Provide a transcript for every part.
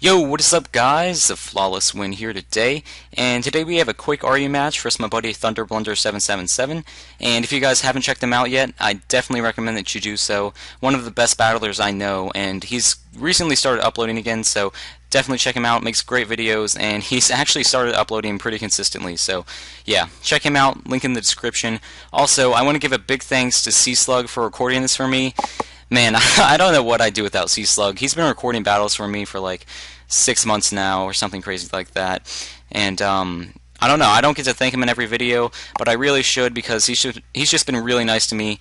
Yo, what is up guys? TheFlawlessWin here today, and today we have a quick RU match versus my buddy Blunder 777, and if you guys haven't checked him out yet, I definitely recommend that you do so. One of the best battlers I know, and he's recently started uploading again, so definitely check him out. Makes great videos, and he's actually started uploading pretty consistently, so yeah, check him out, link in the description. Also, I want to give a big thanks to C-Slug for recording this for me. Man, I don't know what I'd do without C-Slug. He's been recording battles for me for like 6 months now or something crazy like that. And I don't know, I don't get to thank him in every video, but I really should because he's just been really nice to me.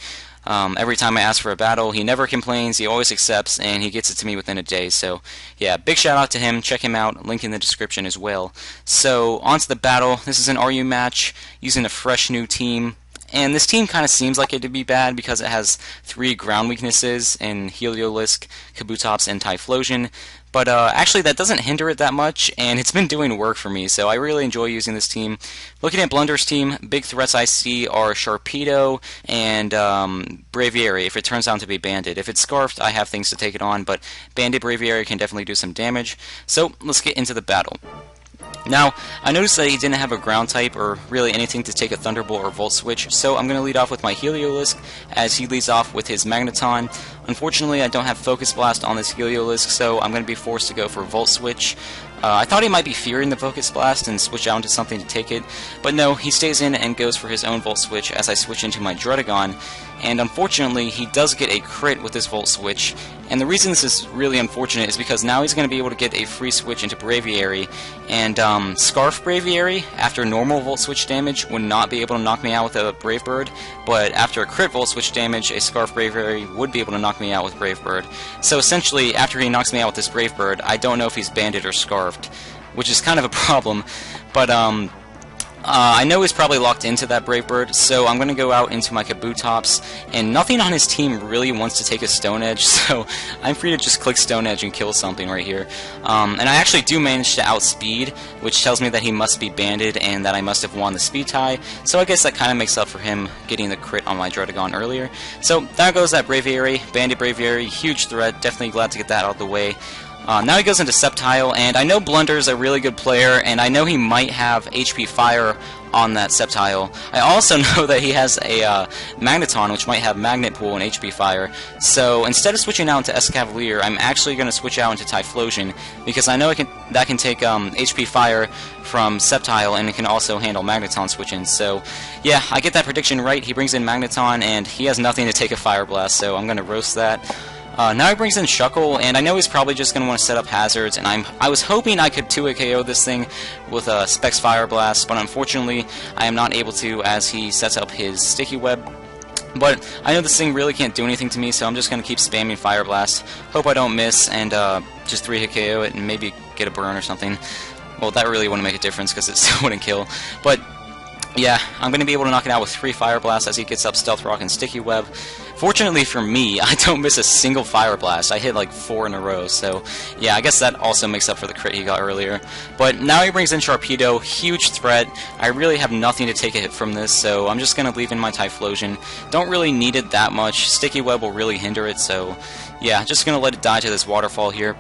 Every time I ask for a battle, he never complains, he always accepts, and he gets it to me within a day. So yeah, big shout out to him. Check him out, link in the description as well. So on to the battle. This is an RU match using a fresh new team. And this team kind of seems like it to be bad because it has 3 ground weaknesses in Heliolisk, Kabutops, and Typhlosion. But actually that doesn't hinder it that much, and it's been doing work for me, so I really enjoy using this team. Looking at Blunder's team, big threats I see are Sharpedo and Braviary, if it turns out to be Banded. If it's Scarfed, I have things to take it on, but Banded Braviary can definitely do some damage. So let's get into the battle. Now, I noticed that he didn't have a ground type or really anything to take a Thunderbolt or Volt Switch, so I'm going to lead off with my Heliolisk as he leads off with his Magneton. Unfortunately, I don't have Focus Blast on this Heliolisk, so I'm going to be forced to go for Volt Switch. I thought he might be fearing the Focus Blast and switch out into something to take it, but no, he stays in and goes for his own Volt Switch as I switch into my Druddigon, and unfortunately he does get a crit with this Volt Switch, and the reason this is really unfortunate is because now he's going to be able to get a free switch into Braviary, and Scarf Braviary, after normal Volt Switch damage, would not be able to knock me out with a Brave Bird, but after a crit Volt Switch damage, a Scarf Braviary would be able to knock me out with Brave Bird. So essentially, after he knocks me out with this Brave Bird, I don't know if he's Banded or Scarfed, which is kind of a problem, but I know he's probably locked into that Brave Bird, so I'm going to go out into my Kabutops, and nothing on his team really wants to take a Stone Edge, so I'm free to just click Stone Edge and kill something right here. And I actually do manage to outspeed, which tells me that he must be Banded and that I must have won the speed tie, so I guess that kind of makes up for him getting the crit on my Druddigon earlier. So there goes that Braviary, Banded Braviary, huge threat, definitely glad to get that out of the way. Now he goes into Sceptile, and I know Blunder's a really good player, and I know he might have HP Fire on that Sceptile. I also know that he has a Magneton, which might have Magnet Pool and HP Fire, so instead of switching out into Escavalier, I'm actually going to switch out into Typhlosion, because I know that can take HP Fire from Sceptile, and it can also handle Magneton switching. So yeah, I get that prediction right. He brings in Magneton, and he has nothing to take a Fire Blast, so I'm going to roast that. Now he brings in Shuckle, and I know he's probably just going to want to set up hazards, and I was hoping I could 2-hit KO this thing with a Specs Fire Blast, but unfortunately I am not able to as he sets up his Sticky Web. But I know this thing really can't do anything to me, so I'm just going to keep spamming Fire Blast. Hope I don't miss, and just 3-hit KO it and maybe get a burn or something. Well, that really wouldn't make a difference because it still wouldn't kill. But yeah, I'm going to be able to knock it out with 3 Fire Blasts as he gets up Stealth Rock and Sticky Web. Fortunately for me, I don't miss a single Fire Blast. I hit like 4 in a row, so yeah, I guess that also makes up for the crit he got earlier. But now he brings in Sharpedo, huge threat. I really have nothing to take a hit from this, so I'm just going to leave in my Typhlosion. Don't really need it that much. Sticky Web will really hinder it, so yeah, just going to let it die to this waterfall here.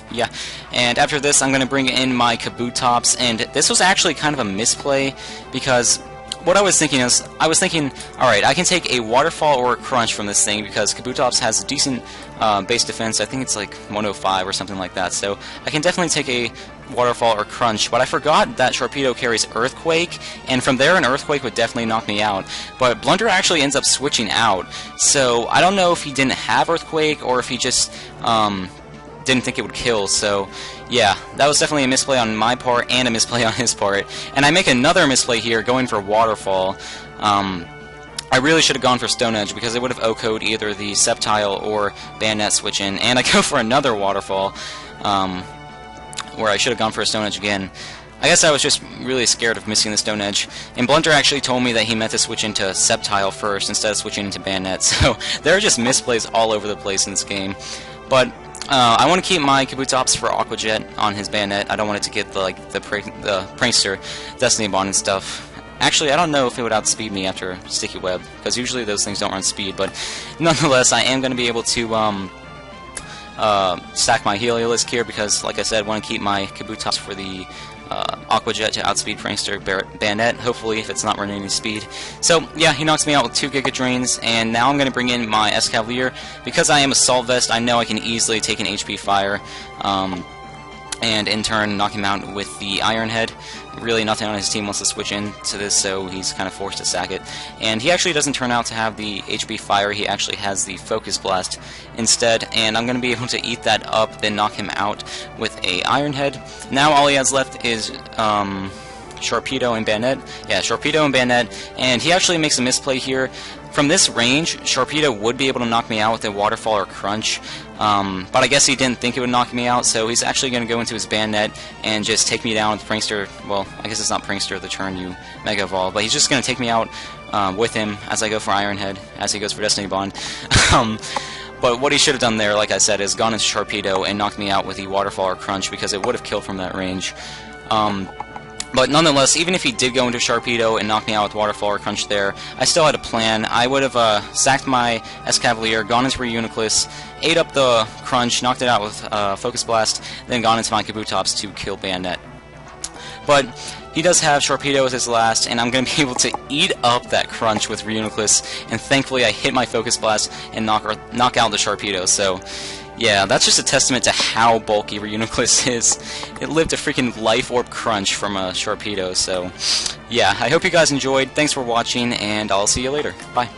Yeah, and after this I'm going to bring in my Kabutops, and this was actually kind of a misplay, because what I was thinking is, alright, I can take a Waterfall or a Crunch from this thing, because Kabutops has a decent base defense. I think it's like 105 or something like that, so I can definitely take a Waterfall or Crunch, but I forgot that Sharpedo carries Earthquake, and from there an Earthquake would definitely knock me out. But Blunder actually ends up switching out, so I don't know if he didn't have Earthquake, or if he just didn't think it would kill, so yeah, that was definitely a misplay on my part and a misplay on his part. And I make another misplay here going for Waterfall. I really should have gone for Stone Edge because it would have OHKO'd either the Sceptile or Bandnet switch in, and I go for another Waterfall where I should have gone for a Stone Edge again. I guess I was just really scared of missing the Stone Edge, and Blunder actually told me that he meant to switch into Sceptile first instead of switching into Bandnet, so there are just misplays all over the place in this game. But I want to keep my Kabutops for Aqua Jet on his Bandnet. I don't want it to get the Prankster Destiny Bond and stuff. Actually, I don't know if it would outspeed me after Sticky Web, because usually those things don't run speed, but nonetheless, I am going to be able to stack my Heliolisk here because, like I said, I want to keep my Kabutops for the Aqua Jet to outspeed Prankster Bayonet, hopefully, if it's not running any speed. So, yeah, he knocks me out with 2 Giga Drains, and now I'm going to bring in my Escavalier. Because I am Assault Vest, I know I can easily take an HP Fire, and in turn knock him out with the Iron Head. Really nothing on his team wants to switch into this, so he's kind of forced to sack it. And he actually doesn't turn out to have the HP Fire, he actually has the Focus Blast instead, and I'm going to be able to eat that up, then knock him out with a Iron Head. Now all he has left is Sharpedo and Bayonet. Yeah, Sharpedo and Bayonet, and he actually makes a misplay here. From this range, Sharpedo would be able to knock me out with a Waterfall or Crunch, but I guess he didn't think it would knock me out, so he's actually going to go into his Bayonet and just take me down with Prankster. Well, I guess it's not Prankster the turn you Mega Evolve, but he's just going to take me out with him as I go for Iron Head, as he goes for Destiny Bond. But what he should have done there, like I said, is gone into Sharpedo and knocked me out with the Waterfall or Crunch, because it would have killed from that range. But nonetheless, even if he did go into Sharpedo and knock me out with Waterfall or Crunch there, I still had a plan. I would have sacked my Escavalier, gone into Reuniclus, ate up the Crunch, knocked it out with Focus Blast, then gone into my Kabutops to kill Bayonet. But he does have Sharpedo as his last, and I'm going to be able to eat up that Crunch with Reuniclus, and thankfully I hit my Focus Blast and knock out the Sharpedo, so yeah, that's just a testament to how bulky Reuniclus is. It lived a freaking Life Orb Crunch from a Sharpedo, so yeah, I hope you guys enjoyed. Thanks for watching, and I'll see you later. Bye.